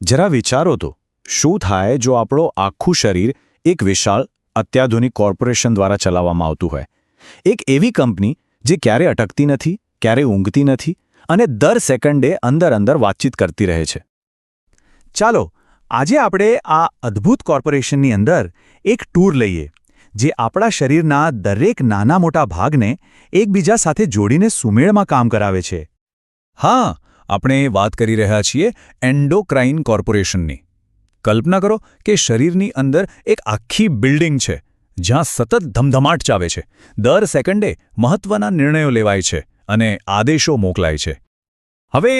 જરા વિચારો તો શું થાય જો આપણો આખું શરીર એક વિશાળ અત્યાધુનિક કોર્પોરેશન દ્વારા ચલાવવામાં આવતું હોય, એક એવી કંપની જે ક્યારે અટકતી નથી, ક્યારે ઊંઘતી નથી અને દર સેકન્ડે અંદર વાતચીત કરતી રહે છે. ચાલો આજે આપણે આ અદ્ભુત કોર્પોરેશનની અંદર એક ટૂર લઈએ જે આપણા શરીરના દરેક નાના મોટા ભાગને એકબીજા સાથે જોડીને સુમેળમાં કામ કરાવે છે. હા, આપણે વાત કરી રહ્યા છીએ એન્ડોક્રાઇન કોર્પોરેશનની. કલ્પના કરો કે શરીરની અંદર એક આખી બિલ્ડિંગ છે જ્યાં સતત ધમધમાટ ચાલે છે, દર સેકન્ડે મહત્વના નિર્ણયો લેવાય છે અને આદેશો મોકલાય છે. હવે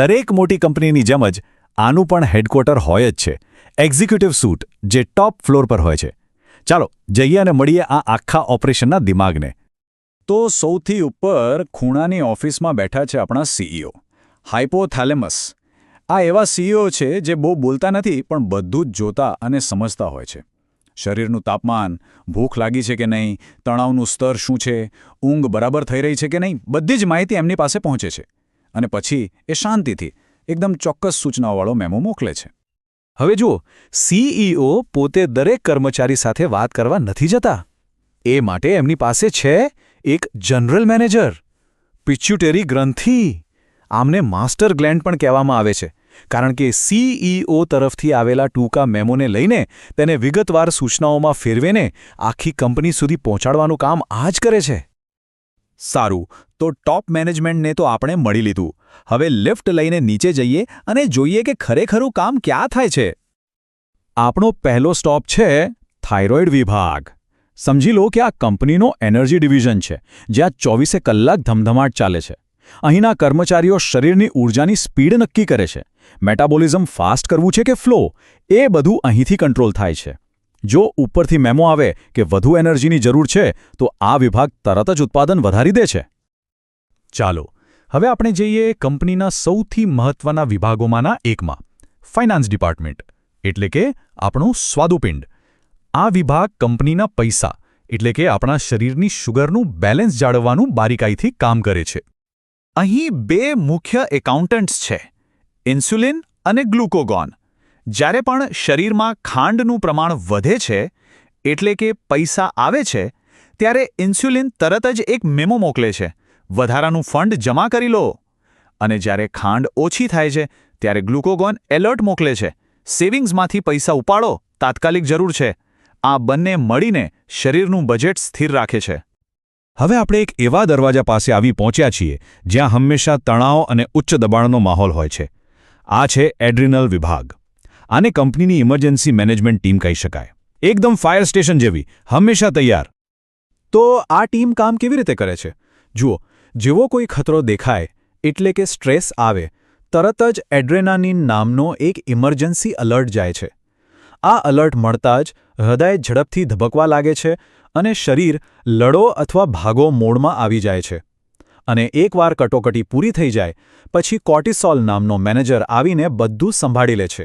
દરેક મોટી કંપનીની જેમ જ આનું પણ હેડક્વાર્ટર હોય જ છે, એક્ઝિક્યુટિવ સૂટ જે ટોપ ફ્લોર પર હોય છે. ચાલો જઈએ અને મળીએ આ આખા ઓપરેશનના દિમાગને. તો સૌથી ઉપર ખૂણાની ઓફિસમાં બેઠા છે આપણા સીઈઓ હાઇપોથેલેમસ. આ એવા સીઈઓ છે જે બહુ બોલતા નથી પણ બધું જ જોતા અને સમજતા હોય છે. શરીરનું તાપમાન, ભૂખ લાગી છે કે નહીં, તણાવનું સ્તર શું છે, ઊંઘ બરાબર થઈ રહી છે કે નહીં, બધી જ માહિતી એમની પાસે પહોંચે છે અને પછી એ શાંતિથી એકદમ ચોક્કસ સૂચનાવાળો મેમો મોકલે છે. હવે જુઓ, સીઈઓ પોતે દરેક કર્મચારી સાથે વાત કરવા નથી જતા. એ માટે એમની પાસે છે એક જનરલ મેનેજર, પિચ્યુટેરી ગ્રંથિ. આમને માસ્ટર ગ્લેન્ડ પણ કહેવામાં આવે છે કારણ કે સીઈઓ તરફથી આવેલા ટૂંકા મેમોને લઈને તેને વિગતવાર સૂચનાઓમાં ફેરવીને આખી કંપની સુધી પહોંચાડવાનું કામ આ જ કરે છે. સારું, તો ટોપ મેનેજમેન્ટને તો આપણે મળી લીધું. હવે લિફ્ટ લઈને નીચે જઈએ અને જોઈએ કે ખરેખરું કામ ક્યાં થાય છે. આપણો પહેલો સ્ટોપ છે થાઇરોઇડ વિભાગ. સમજી લો કે આ કંપનીનો એનર્જી ડિવિઝન છે જ્યાં 24 કલાક ધમધમાટ ચાલે છે. અહીંના કર્મચારીઓ શરીરની ઊર્જાની સ્પીડ નક્કી કરે છે. મેટાબોલિઝમ ફાસ્ટ કરવું છે કે ફ્લો, એ બધું અહીંથી કંટ્રોલ થાય છે. જો ઉપરથી મેમો આવે કે વધુ એનર્જીની જરૂર છે તો આ વિભાગ તરત જ ઉત્પાદન વધારી દે છે. ચાલો હવે આપણે જઈએ કંપનીના સૌથી મહત્વના વિભાગોમાંના એકમાં, ફાઇનાન્સ ડિપાર્ટમેન્ટ, એટલે કે આપણું સ્વાદુપિંડ. આ વિભાગ કંપનીના પૈસા એટલે કે આપણા શરીરની શુગરનું બેલેન્સ જાળવવાનું બારીકાઈથી કામ કરે છે. અહીં બે મુખ્ય એકાઉન્ટન્ટ્સ છે, ઇન્સ્યુલિન અને ગ્લુકોગોન. જ્યારે પણ શરીરમાં ખાંડનું પ્રમાણ વધે છે એટલે કે પૈસા આવે છે, ત્યારે ઇન્સ્યુલિન તરત જ એક મેમો મોકલે છે, વધારાનું ફંડ જમા કરી લો. અને જ્યારે ખાંડ ઓછી થાય છે ત્યારે ગ્લુકોગોન એલર્ટ મોકલે છે, સેવિંગ્સમાંથી પૈસા ઉપાડો, તાત્કાલિક જરૂર છે. આ બંને મળીને શરીરનું બજેટ સ્થિર રાખે છે. હવે આપણે એક એવા દરવાજા પાસે આવી પહોંચ્યા છીએ જ્યાં હંમેશા તણાવ અને ઉચ્ચ દબાણનો માહોલ હોય છે. આ છે એડ્રિનલ વિભાગ. આને કંપનીની ઇમરજન્સી મેનેજમેન્ટ ટીમ કહી શકાય. એકદમ ફાયર સ્ટેશન જેવી, હંમેશા તૈયાર. તો આ ટીમ કામ કેવી રીતે કરે છે? જુઓ, જેવો કોઈ ખતરો દેખાય એટલે કે સ્ટ્રેસ આવે, તરત જ એડ્રેનાલિન નામનો એક ઇમરજન્સી અલર્ટ જાય છે. આ અલર્ટ મળતા જ હૃદય ઝડપથી ધબકવા લાગે છે અને શરીર લડો અથવા ભાગો મોડમાં આવી જાય છે. અને એકવાર કટોકટી પૂરી થઈ જાય પછી કોર્ટિસોલ નામનો મેનેજર આવીને બધું સંભાળી લે છે.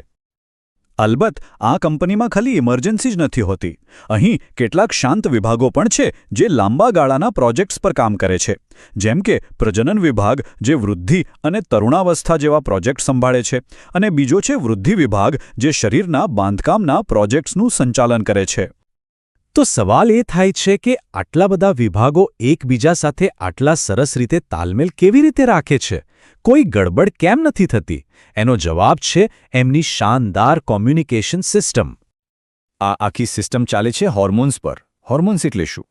અલબત્ત આ કંપનીમાં ખાલી ઇમરજન્સી જ નથી હોતી. અહીં કેટલાક શાંત વિભાગો પણ છે જે લાંબા ગાળાના પ્રોજેક્ટ્સ પર કામ કરે છે, જેમ કે પ્રજનન વિભાગ જે વૃદ્ધિ અને તરુણાવસ્થા જેવા પ્રોજેક્ટ સંભાળે છે, અને બીજો છે વૃદ્ધિ વિભાગ જે શરીરના બાંધકામના પ્રોજેક્ટ્સનું સંચાલન કરે છે. તો સવાલ એ થાય છે કે આટલા બધા વિભાગો એકબીજા સાથે આટલા સરસ રીતે તાલમેલ કેવી રીતે રાખે છે? કોઈ ગડબડ કેમ નથી થતી? એનો જવાબ છે એમની શાનદાર કોમ્યુનિકેશન સિસ્ટમ. આ આખી સિસ્ટમ ચાલે છે હોર્મોન્સ પર. હોર્મોન્સ એટલે શું?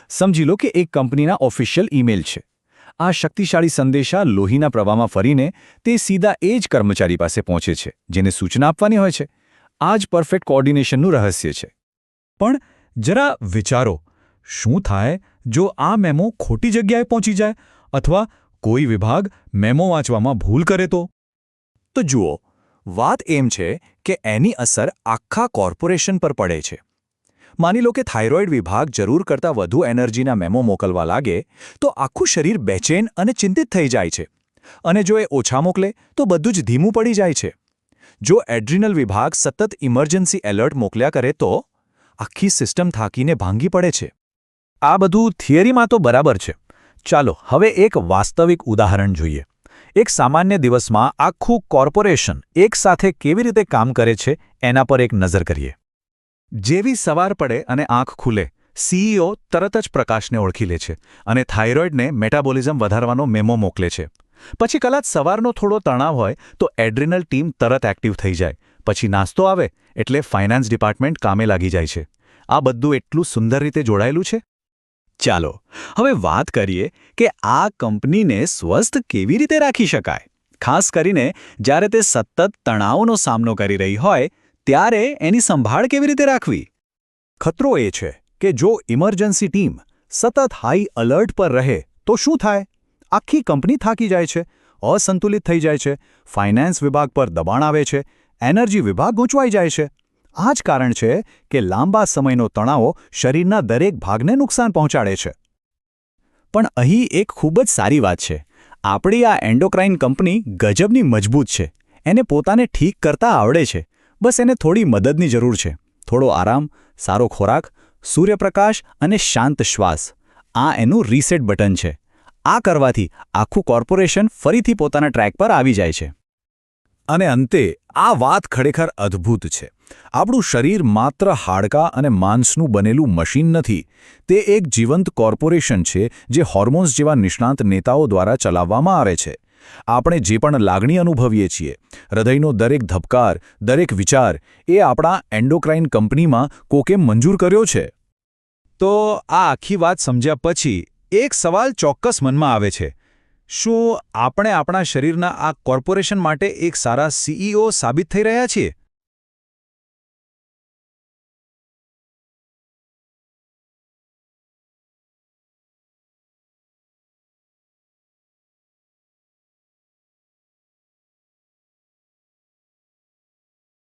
સમજી લો કે એક કંપનીના ઓફિશિયલ ઈમેલ છે. આ શક્તિશાળી સંદેશા લોહીના પ્રવાહમાં ફરીને તે સીધા એ જ કર્મચારી પાસે પહોંચે છે જેને સૂચના આપવાની હોય છે. આ જ પરફેક્ટ કોઓર્ડિનેશનનું રહસ્ય છે. પણ જરા વિચારો, શું થાય જો આ મેમો ખોટી જગ્યાએ પહોંચી જાય અથવા કોઈ વિભાગ મેમો વાંચવામાં ભૂલ કરે તો? તો જુઓ, વાત એમ છે કે એની અસર આખા કોર્પોરેશન પર પડે છે. માની લો કે થાઇરોઇડ વિભાગ જરૂર કરતાં વધુ એનર્જીના મેમો મોકલવા લાગે તો આખું શરીર બેચેન અને ચિંતિત થઈ જાય છે. અને જો એ ઓછા મોકલે તો બધું જ ધીમું પડી જાય છે. જો એડ્રિનલ વિભાગ સતત ઇમરજન્સી એલર્ટ મોકલ્યા કરે તો આખી સિસ્ટમ થાકીને ભાંગી પડે છે. આ બધું થિયરીમાં તો બરાબર છે. ચાલો હવે એક વાસ્તવિક ઉદાહરણ જોઈએ. એક સામાન્ય દિવસમાં આખું કોર્પોરેશન એકસાથે કેવી રીતે કામ કરે છે એના પર એક નજર કરીએ. જેવી સવાર પડે અને આંખ ખુલે, સીઈઓ તરત જ પ્રકાશને ઓળખી લે છે અને થાઇરોઇડને મેટાબોલિઝમ વધારવાનો મેમો મોકલે છે. પછી કદાચ સવારનો થોડો તણાવ હોય તો એડ્રિનલ ટીમ તરત એક્ટિવ થઈ જાય. પછી નાસ્તો આવે એટલે ફાઇનાન્સ ડિપાર્ટમેન્ટ કામે લાગી જાય છે. આ બધું એટલું સુંદર રીતે જોડાયેલું છે. ચાલો હવે વાત કરીએ કે આ કંપનીને સ્વસ્થ કેવી રીતે રાખી શકાય, ખાસ કરીને જ્યારે તે સતત તણાવનો સામનો કરી રહી હોય ત્યારે એની સંભાળ કેવી રીતે રાખવી. ખતરો એ છે કે જો ઇમરજન્સી ટીમ સતત હાઈ અલર્ટ પર રહે તો શું થાય? આખી કંપની થાકી જાય છે, અસંતુલિત થઈ જાય છે, ફાઇનાન્સ વિભાગ પર દબાણ આવે છે, એનર્જી વિભાગ ગૂંચવાઈ જાય છે. આ જ કારણ છે કે લાંબા સમયનો તણાવ શરીરના દરેક ભાગને નુકસાન પહોંચાડે છે. પણ અહીં એક ખૂબ જ સારી વાત છે. આપણી આ એન્ડોક્રાઇન કંપની ગજબની મજબૂત છે. એને પોતાને ઠીક કરતા આવડે છે. બસ એને થોડી મદદની જરૂર છે. થોડો આરામ, સારો ખોરાક, સૂર્યપ્રકાશ અને શાંત શ્વાસ. આ એનું રીસેટ બટન છે. આ કરવાથી આખું કોર્પોરેશન ફરીથી પોતાના ટ્રેક પર આવી જાય છે. અને અંતે આ વાત ખરેખર અદ્ભુત છે. આપણું શરીર માત્ર હાડકાં અને માંસનું બનેલું મશીન નથી. તે એક જીવંત કોર્પોરેશન છે જે હોર્મોન્સ જેવા નિષ્ણાત નેતાઓ દ્વારા ચલાવવામાં આવે છે. આપણે જે પણ લાગણી અનુભવીએ છીએ, હૃદયનો દરેક ધબકાર, દરેક વિચાર, એ આપણા એન્ડોક્રાઇન કંપનીમાં કોકે મંજૂર કર્યો છે. તો આ આખી વાત સમજ્યા પછી એક સવાલ ચોક્કસ મનમાં આવે છે. શું આપણે આપણા શરીરના આ કોર્પોરેશન માટે એક સારા સીઈઓ સાબિત થઈ રહ્યા છીએ?